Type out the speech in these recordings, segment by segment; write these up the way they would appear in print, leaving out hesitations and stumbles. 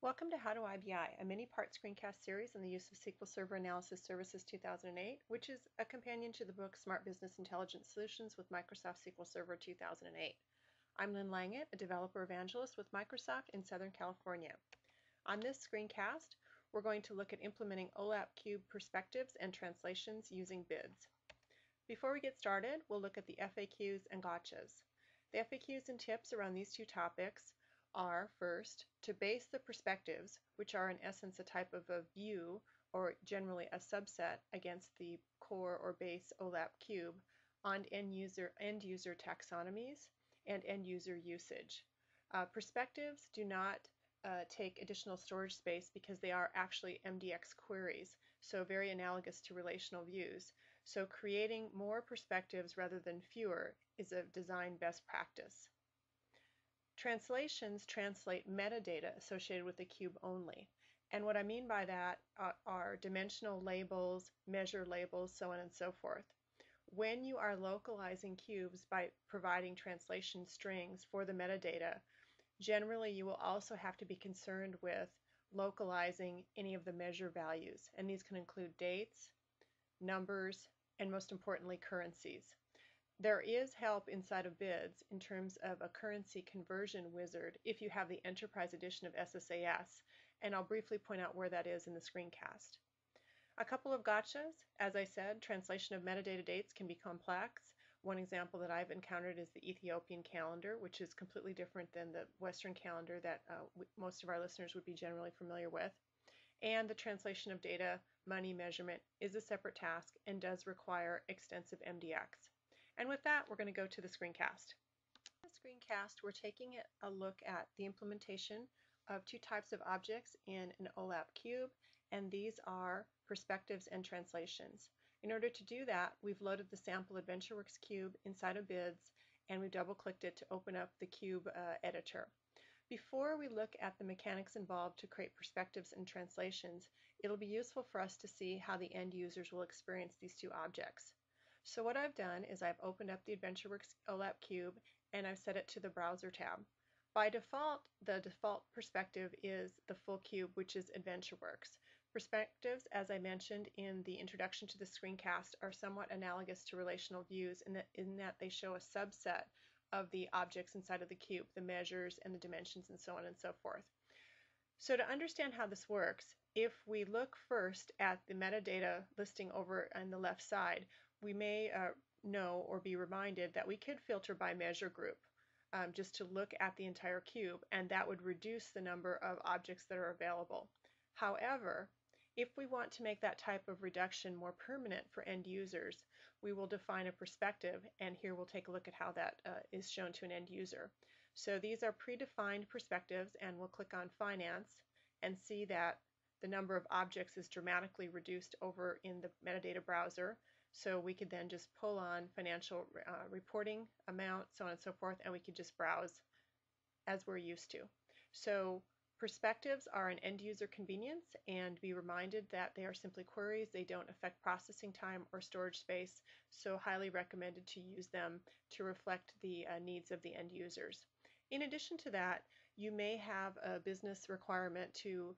Welcome to How to IBI, a mini-part screencast series on the use of SQL Server Analysis Services 2008, which is a companion to the book Smart Business Intelligence Solutions with Microsoft SQL Server 2008. I'm Lynn Langett, a developer evangelist with Microsoft in Southern California. On this screencast, we're going to look at implementing OLAP Cube perspectives and translations using BIDs. Before we get started, we'll look at the FAQs and gotchas. The FAQs and tips around these two topics are, first, to base the perspectives, which are in essence a type of a view or generally a subset against the core or base OLAP cube, on end-user taxonomies and end-user usage. Perspectives do not take additional storage space because they are actually MDX queries, so very analogous to relational views. So creating more perspectives rather than fewer is a design best practice. Translations translate metadata associated with the cube only. And what I mean by that are dimensional labels, measure labels, so on and so forth. When you are localizing cubes by providing translation strings for the metadata, generally you will also have to be concerned with localizing any of the measure values. And these can include dates, numbers, and most importantly, currencies. There is help inside of BIDS in terms of a currency conversion wizard if you have the Enterprise Edition of SSAS, and I'll briefly point out where that is in the screencast. A couple of gotchas. As I said, translation of metadata dates can be complex. One example that I've encountered is the Ethiopian calendar, which is completely different than the Western calendar that most of our listeners would be generally familiar with. And the translation of data, money measurement, is a separate task and does require extensive MDX. And with that, we're going to go to the screencast. In the screencast, we're taking a look at the implementation of two types of objects in an OLAP cube, and these are perspectives and translations. In order to do that, we've loaded the sample AdventureWorks cube inside of BIDS, and we've double-clicked it to open up the cube editor. Before we look at the mechanics involved to create perspectives and translations, it'll be useful for us to see how the end users will experience these two objects. So what I've done is I've opened up the AdventureWorks OLAP cube and I've set it to the Browser tab. By default, the default perspective is the full cube, which is AdventureWorks. Perspectives, as I mentioned in the introduction to the screencast, are somewhat analogous to relational views in that they show a subset of the objects inside of the cube, the measures and the dimensions and so on and so forth. So to understand how this works, if we look first at the metadata listing over on the left side, we may know or be reminded that we could filter by measure group just to look at the entire cube, and that would reduce the number of objects that are available. However, if we want to make that type of reduction more permanent for end users, we will define a perspective, and here we'll take a look at how that is shown to an end user. So these are predefined perspectives, and we'll click on Finance and see that the number of objects is dramatically reduced over in the metadata browser. So we could then just pull on financial reporting amount, so on and so forth, and we could just browse as we're used to. So perspectives are an end user convenience, and be reminded that they are simply queries. They don't affect processing time or storage space, so highly recommended to use them to reflect the needs of the end users. In addition to that, you may have a business requirement to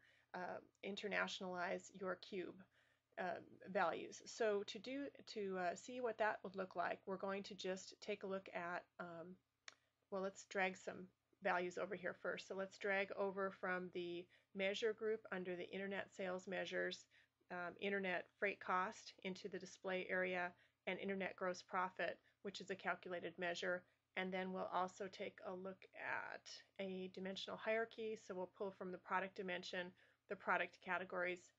internationalize your cube values. So to see what that would look like, we're going to just take a look at, well, let's drag some values over here first. So let's drag over from the measure group under the internet sales measures, internet freight cost into the display area, and internet gross profit, which is a calculated measure. And then we'll also take a look at a dimensional hierarchy. So we'll pull from the product dimension, the product categories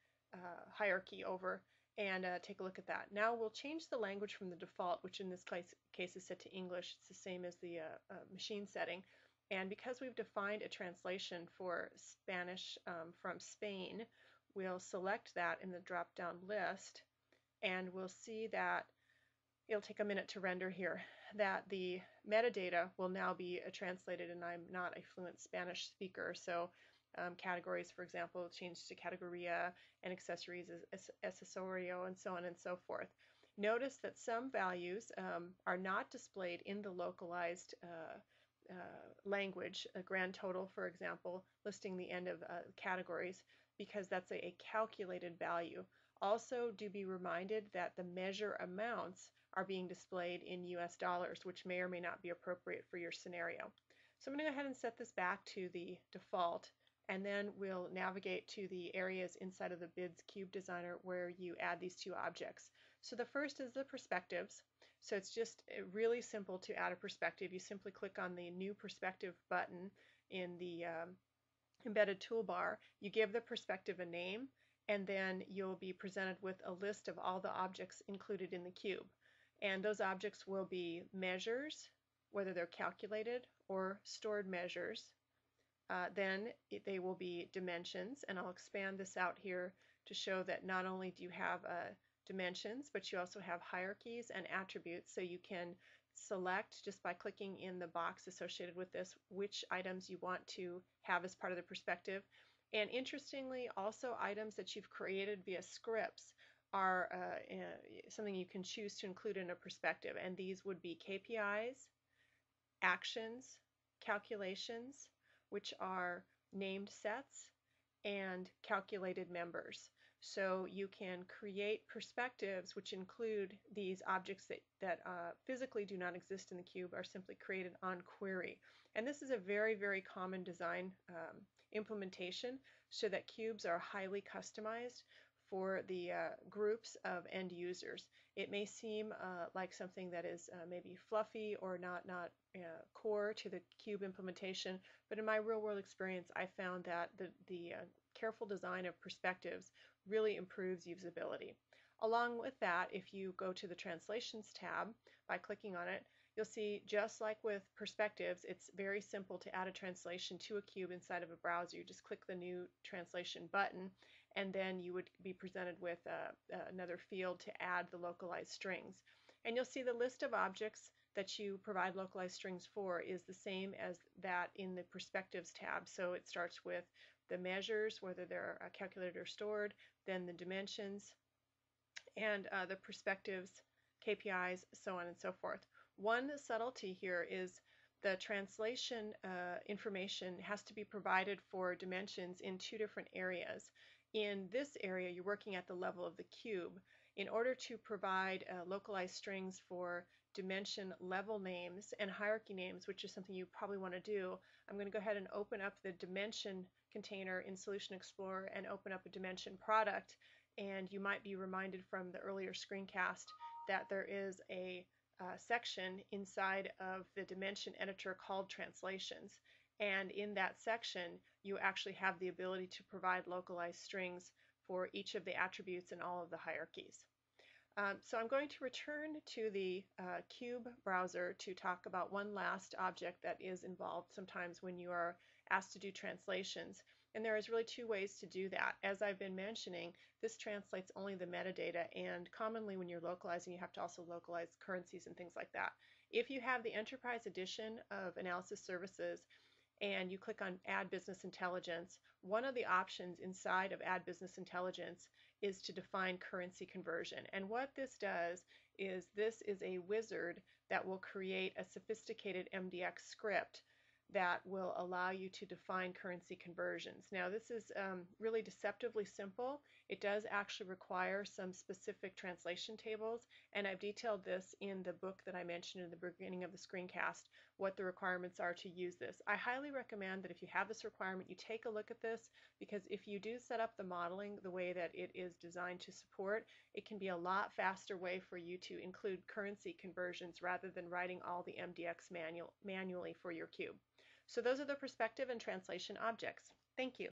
hierarchy over, and take a look at that. Now we'll change the language from the default, which in this case is set to English. It's the same as the machine setting. And because we've defined a translation for Spanish from Spain, we'll select that in the drop-down list, and we'll see that it'll take a minute to render here, that the metadata will now be translated, and I'm not a fluent Spanish speaker, so categories, for example, change to categoria, and accessories as accesorio, and so on and so forth. Notice that some values are not displayed in the localized language, a grand total, for example, listing the end of categories, because that's a calculated value. Also, do be reminded that the measure amounts are being displayed in US dollars, which may or may not be appropriate for your scenario. So I'm going to go ahead and set this back to the default, and then we'll navigate to the areas inside of the BIDS Cube Designer where you add these two objects. So the first is the perspectives. So it's just really simple to add a perspective. You simply click on the New Perspective button in the embedded toolbar. You give the perspective a name, and then you'll be presented with a list of all the objects included in the cube. And those objects will be measures, whether they're calculated or stored measures. Then they will be dimensions, and I'll expand this out here to show that not only do you have dimensions, but you also have hierarchies and attributes, so you can select just by clicking in the box associated with this which items you want to have as part of the perspective. And interestingly, also items that you've created via scripts are something you can choose to include in a perspective, and these would be KPIs, actions, calculations, which are named sets, and calculated members. So you can create perspectives which include these objects that physically do not exist in the cube, are simply created on query. And this is a very, very common design implementation, so that cubes are highly customized for the groups of end users. It may seem like something that is maybe fluffy or not core to the cube implementation, but in my real-world experience, I found that the careful design of perspectives really improves usability. Along with that, if you go to the Translations tab by clicking on it, you'll see, just like with perspectives, it's very simple to add a translation to a cube inside of a browser. You just click the New Translation button, and then you would be presented with another field to add the localized strings. And you'll see the list of objects that you provide localized strings for is the same as that in the Perspectives tab. So it starts with the measures, whether they're calculated or stored, then the dimensions, and the perspectives, KPIs, so on and so forth. One subtlety here is the translation information has to be provided for dimensions in two different areas. In this area, you're working at the level of the cube. In order to provide localized strings for dimension level names and hierarchy names, which is something you probably want to do, I'm going to go ahead and open up the dimension container in Solution Explorer and open up a dimension product. And you might be reminded from the earlier screencast that there is a section inside of the dimension editor called Translations. And in that section, you actually have the ability to provide localized strings for each of the attributes and all of the hierarchies. So I'm going to return to the Cube browser to talk about one last object that is involved sometimes when you are asked to do translations. And there is really two ways to do that. As I've been mentioning, this translates only the metadata, and commonly when you're localizing, you have to also localize currencies and things like that. If you have the Enterprise Edition of Analysis Services and you click on Add Business Intelligence, one of the options inside of Add Business Intelligence is to define currency conversion. And what this does is this is a wizard that will create a sophisticated MDX script that will allow you to define currency conversions. Now this is really deceptively simple. It does actually require some specific translation tables, and I've detailed this in the book that I mentioned in the beginning of the screencast, what the requirements are to use this. I highly recommend that if you have this requirement, you take a look at this, because if you do set up the modeling the way that it is designed to support, it can be a lot faster way for you to include currency conversions rather than writing all the MDX manually for your cube. So those are the perspective and translation objects. Thank you.